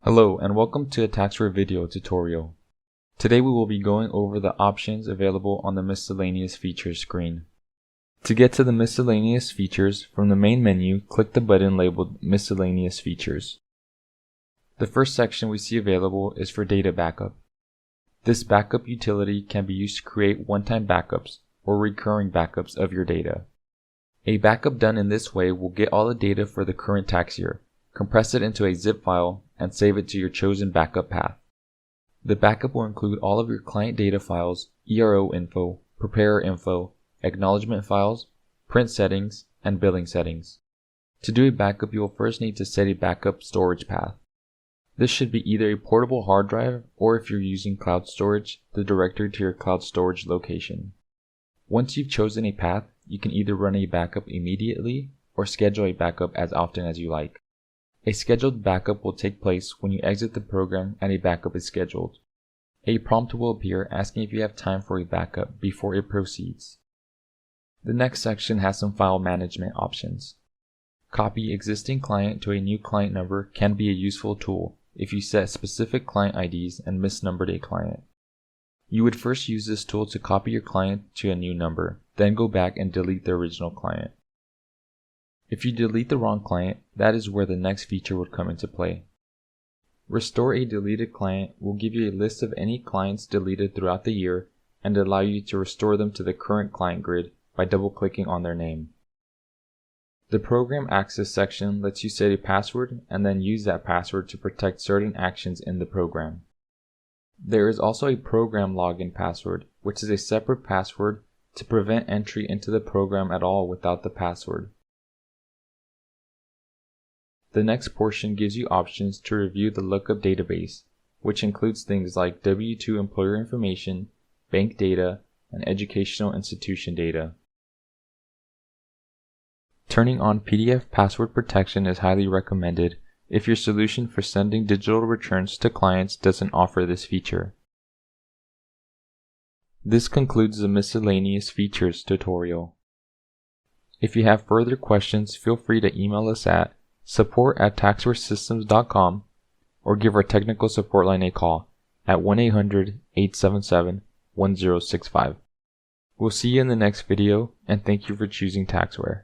Hello and welcome to a Taxware video tutorial. Today we will be going over the options available on the Miscellaneous Features screen. To get to the Miscellaneous Features, from the main menu, click the button labeled Miscellaneous Features. The first section we see available is for data backup. This backup utility can be used to create one-time backups or recurring backups of your data. A backup done in this way will get all the data for the current tax year, compress it into a zip file, and save it to your chosen backup path. The backup will include all of your client data files, ERO info, preparer info, acknowledgement files, print settings, and billing settings. To do a backup, you will first need to set a backup storage path. This should be either a portable hard drive or, if you're using cloud storage, the directory to your cloud storage location. Once you've chosen a path, you can either run a backup immediately or schedule a backup as often as you like. A scheduled backup will take place when you exit the program and a backup is scheduled. A prompt will appear asking if you have time for a backup before it proceeds. The next section has some file management options. Copy existing client to a new client number can be a useful tool if you set specific client IDs and misnumbered a client. You would first use this tool to copy your client to a new number, then go back and delete the original client. If you delete the wrong client, that is where the next feature would come into play. Restore a deleted client will give you a list of any clients deleted throughout the year and allow you to restore them to the current client grid by double-clicking on their name. The Program Access section lets you set a password and then use that password to protect certain actions in the program. There is also a program login password, which is a separate password to prevent entry into the program at all without the password. The next portion gives you options to review the lookup database, which includes things like W-2 employer information, bank data, and educational institution data. Turning on PDF password protection is highly recommended if your solution for sending digital returns to clients doesn't offer this feature. This concludes the Miscellaneous Features tutorial. If you have further questions, feel free to email us at support@taxwaresystems.com or give our technical support line a call at 1-800-877-1065. We'll see you in the next video, and thank you for choosing Taxware.